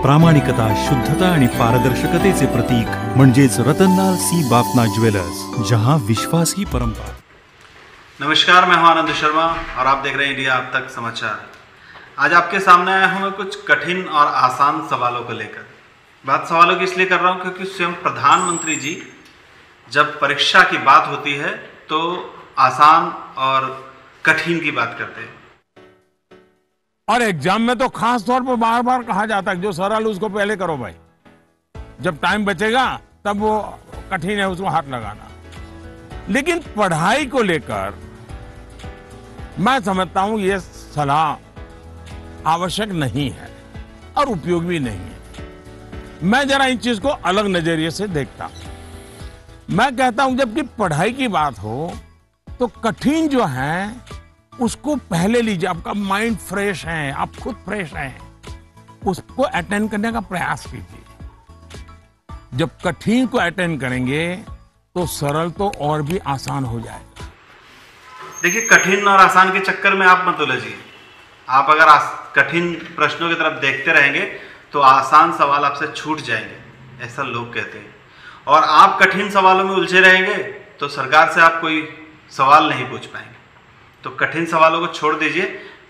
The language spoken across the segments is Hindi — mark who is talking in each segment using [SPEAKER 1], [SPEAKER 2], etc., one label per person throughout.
[SPEAKER 1] प्रामाणिकता, शुद्धता आणि पारदर्शकतेचे प्रतीक म्हणजेच रतनलाल सी बाफना ज्वेलर्स, जहां विश्वास की परंपरा।
[SPEAKER 2] नमस्कार, मैं हूं आनंद शर्मा और आप देख रहे हैं इंडिया अब तक समाचार। आज आपके सामने आया हूं मैं कुछ कठिन और आसान सवालों को लेकर। बात सवालों की इसलिए कर रहा हूं क्योंकि स्वयं प्रधानमंत्री जी जब परीक्षा की बात होती है तो आसान और कठिन की बात करते हैं।
[SPEAKER 3] और एग्जाम में तो खास तौर पर बार बार कहा जाता है जो सरल उसको पहले करो भाई, जब टाइम बचेगा तब वो कठिन है उसको हाथ लगाना। लेकिन पढ़ाई को लेकर मैं समझता हूं ये सलाह आवश्यक नहीं है और उपयोगी भी नहीं है। मैं जरा इन चीज को अलग नजरिए से देखता हूं। मैं कहता हूं जबकि पढ़ाई की बात हो तो कठिन जो है उसको पहले लीजिए। आपका माइंड फ्रेश है, आप खुद फ्रेश हैं, उसको अटेंड करने का प्रयास कीजिए। जब कठिन को अटेंड करेंगे तो सरल तो और भी आसान हो जाएगा।
[SPEAKER 2] देखिए, कठिन और आसान के चक्कर में आप मत उलझिए। आप अगर कठिन प्रश्नों की तरफ देखते रहेंगे तो आसान सवाल आपसे छूट जाएंगे, ऐसा लोग कहते हैं। और आप कठिन सवालों में उलझे रहेंगे तो सरकार से आप कोई सवाल नहीं पूछ पाएंगे। तो कठिन सवालों को छोड़ दीजिए,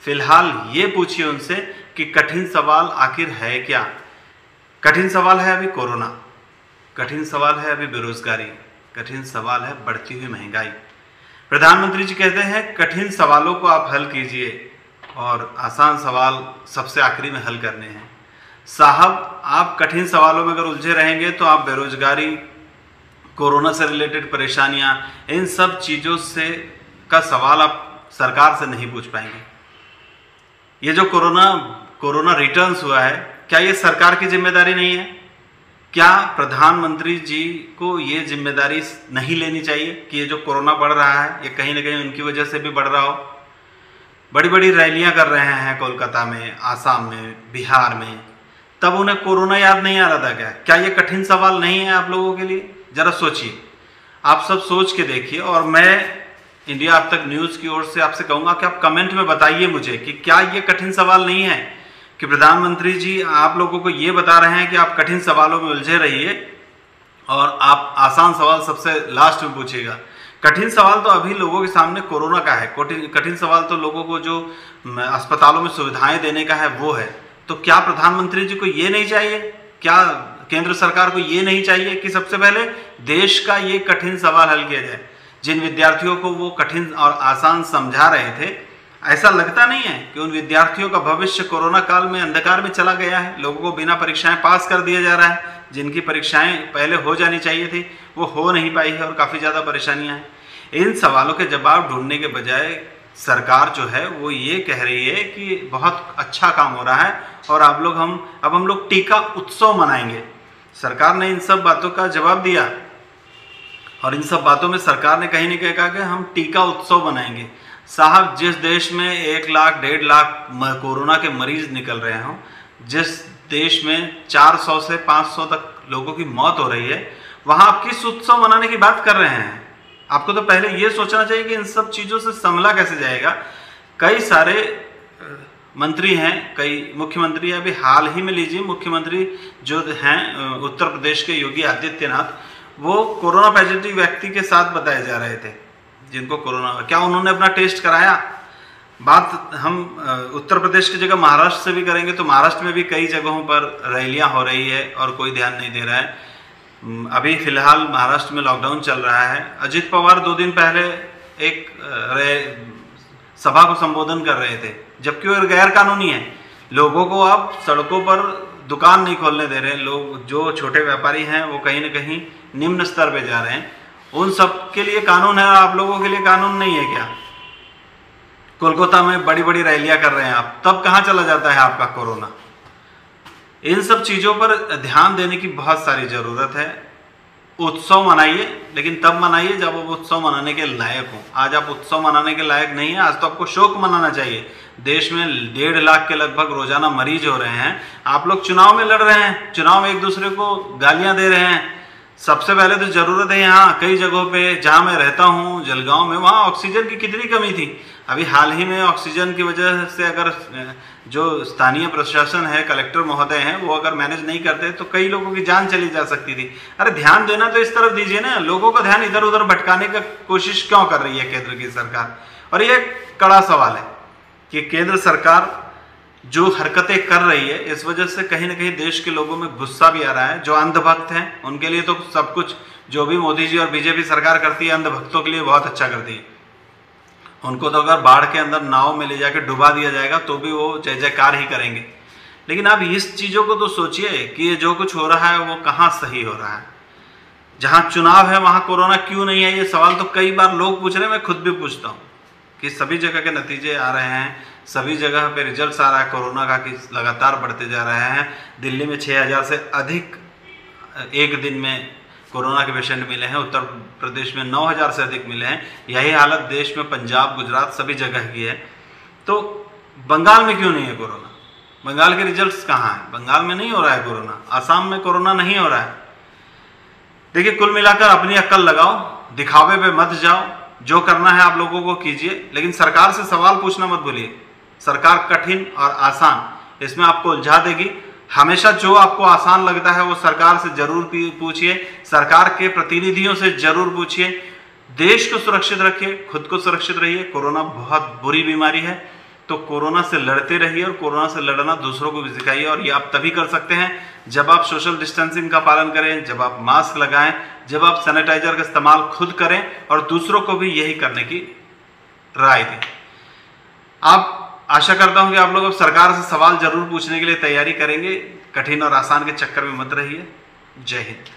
[SPEAKER 2] फिलहाल ये पूछिए उनसे कि कठिन सवाल आखिर है क्या। कठिन सवाल है अभी कोरोना, कठिन सवाल है अभी बेरोजगारी, कठिन सवाल है बढ़ती हुई महंगाई। प्रधानमंत्री जी कहते हैं कठिन सवालों को आप हल कीजिए और आसान सवाल सबसे आखिरी में हल करने हैं। साहब, आप कठिन सवालों में अगर उलझे रहेंगे तो आप बेरोजगारी, कोरोना से रिलेटेड परेशानियां, इन सब चीज़ों से का सवाल आप सरकार से नहीं पूछ पाएंगे। ये जो कोरोना रिटर्न्स हुआ है, क्या ये सरकार की जिम्मेदारी नहीं है? क्या प्रधानमंत्री जी को ये जिम्मेदारी नहीं लेनी चाहिए कि ये जो कोरोना बढ़ रहा है ये कहीं ना कहीं उनकी वजह से भी बढ़ रहा हो? बड़ी बड़ी रैलियां कर रहे हैं कोलकाता में, आसाम में, बिहार में, तब उन्हें कोरोना याद नहीं आ रहा था क्या? क्या ये कठिन सवाल नहीं है आप लोगों के लिए? जरा सोचिए, आप सब सोच के देखिए। और मैं इंडिया अब तक न्यूज की ओर से आपसे कहूंगा कि आप कमेंट में बताइए मुझे कि क्या ये कठिन सवाल नहीं है कि प्रधानमंत्री जी आप लोगों को ये बता रहे हैं कि आप कठिन सवालों में उलझे रहिए और आप आसान सवाल सबसे लास्ट में पूछिएगा। कठिन सवाल तो अभी लोगों के सामने कोरोना का है, कठिन सवाल तो लोगों को जो अस्पतालों में सुविधाएं देने का है वो है। तो क्या प्रधानमंत्री जी को ये नहीं चाहिए, क्या केंद्र सरकार को ये नहीं चाहिए कि सबसे पहले देश का ये कठिन सवाल हल किया जाए? जिन विद्यार्थियों को वो कठिन और आसान समझा रहे थे, ऐसा लगता नहीं है कि उन विद्यार्थियों का भविष्य कोरोना काल में अंधकार में चला गया है? लोगों को बिना परीक्षाएं पास कर दिया जा रहा है। जिनकी परीक्षाएं पहले हो जानी चाहिए थी वो हो नहीं पाई है और काफ़ी ज़्यादा परेशानियां हैं। इन सवालों के जवाब ढूंढने के बजाय सरकार जो है वो ये कह रही है कि बहुत अच्छा काम हो रहा है और अब हम लोग टीका उत्सव मनाएंगे। सरकार ने इन सब बातों का जवाब दिया और इन सब बातों में सरकार ने कहीं नहीं कहा कि हम टीका उत्सव बनाएंगे। साहब, जिस देश में 1 लाख 1.5 लाख कोरोना के मरीज निकल रहे हों, जिस देश में 400 से 500 तक लोगों की मौत हो रही है, वहां आप किस उत्सव मनाने की बात कर रहे हैं? आपको तो पहले ये सोचना चाहिए कि इन सब चीज़ों से संभला कैसे जाएगा। कई सारे मंत्री हैं, कई मुख्यमंत्री, अभी हाल ही में लीजिए, मुख्यमंत्री जो हैं उत्तर प्रदेश के योगी आदित्यनाथ, वो कोरोना पॉजिटिव व्यक्ति के साथ बताए जा रहे थे जिनको कोरोना, क्या उन्होंने अपना टेस्ट कराया? बात हम उत्तर प्रदेश की जगह महाराष्ट्र से भी करेंगे तो महाराष्ट्र में भी कई जगहों पर रैलियां हो रही है और कोई ध्यान नहीं दे रहा है। अभी फिलहाल महाराष्ट्र में लॉकडाउन चल रहा है। अजित पवार 2 दिन पहले एक सभा को संबोधन कर रहे थे, जबकि वो गैर कानूनी है। लोगों को आप सड़कों पर दुकान नहीं खोलने दे रहे। लोग जो छोटे व्यापारी हैं वो कहीं ना कहीं निम्न स्तर पे जा रहे हैं। उन सब के लिए कानून है और आप लोगों के लिए कानून नहीं है क्या? कोलकाता में बड़ी बड़ी रैलियां कर रहे हैं आप, तब कहाँ चला जाता है आपका कोरोना? इन सब चीज़ों पर ध्यान देने की बहुत सारी ज़रूरत है। उत्सव मनाइए, लेकिन तब मनाइए जब आप उत्सव मनाने के लायक हो। आज आप उत्सव मनाने के लायक नहीं है, आज तो आपको शोक मनाना चाहिए। देश में 1.5 लाख के लगभग रोजाना मरीज हो रहे हैं। आप लोग चुनाव में लड़ रहे हैं, चुनाव में एक दूसरे को गालियां दे रहे हैं। सबसे पहले तो ज़रूरत है, यहाँ कई जगहों पे जहाँ मैं रहता हूँ जलगांव में, वहाँ ऑक्सीजन की कितनी कमी थी। अभी हाल ही में ऑक्सीजन की वजह से अगर जो स्थानीय प्रशासन है, कलेक्टर महोदय हैं, वो अगर मैनेज नहीं करते तो कई लोगों की जान चली जा सकती थी। अरे ध्यान देना तो इस तरफ दीजिए ना, लोगों का ध्यान इधर उधर भटकाने का कोशिश क्यों कर रही है केंद्र की सरकार। और ये कड़ा सवाल है कि केंद्र सरकार जो हरकतें कर रही है, इस वजह से कहीं ना कहीं देश के लोगों में गुस्सा भी आ रहा है। जो अंधभक्त हैं उनके लिए तो सब कुछ जो भी मोदी जी और बीजेपी सरकार करती है अंधभक्तों के लिए बहुत अच्छा करती है। उनको तो अगर बाढ़ के अंदर नाव में ले जाकर डुबा दिया जाएगा तो भी वो जय जयकार ही करेंगे। लेकिन आप इस चीज़ों को तो सोचिए कि ये जो कुछ हो रहा है वो कहाँ सही हो रहा है। जहाँ चुनाव है वहाँ कोरोना क्यों नहीं है, ये सवाल तो कई बार लोग पूछ रहे हैं, मैं खुद भी पूछता हूँ कि सभी जगह के नतीजे आ रहे हैं, सभी जगह पे रिजल्ट्स आ रहा है कोरोना का कि लगातार बढ़ते जा रहे हैं। दिल्ली में 6000 से अधिक एक दिन में कोरोना के पेशेंट मिले हैं, उत्तर प्रदेश में 9000 से अधिक मिले हैं। यही हालत देश में पंजाब, गुजरात सभी जगह की है। तो बंगाल में क्यों नहीं है कोरोना? बंगाल के रिजल्ट्स कहाँ हैं? बंगाल में नहीं हो रहा है कोरोना, आसाम में कोरोना नहीं हो रहा है। देखिए, कुल मिलाकर अपनी अक्ल लगाओ, दिखावे पे मत जाओ, जो करना है आप लोगों को कीजिए, लेकिन सरकार से सवाल पूछना मत भूलिए। सरकार कठिन और आसान इसमें आपको उलझा देगी। हमेशा जो आपको आसान लगता है वो सरकार से जरूर पूछिए, सरकार के प्रतिनिधियों से जरूर पूछिए। देश को सुरक्षित रखिए, खुद को सुरक्षित रहिए। कोरोना बहुत बुरी बीमारी है, तो कोरोना से लड़ते रहिए और कोरोना से लड़ना दूसरों को भी सिखाइए। और ये आप तभी कर सकते हैं जब आप सोशल डिस्टेंसिंग का पालन करें, जब आप मास्क लगाएं, जब आप सैनिटाइजर का इस्तेमाल खुद करें और दूसरों को भी यही करने की राय दें। आप आशा करता हूं कि आप लोग अब सरकार से सवाल जरूर पूछने के लिए तैयारी करेंगे। कठिन और आसान के चक्कर में मत रहिए। जय हिंद।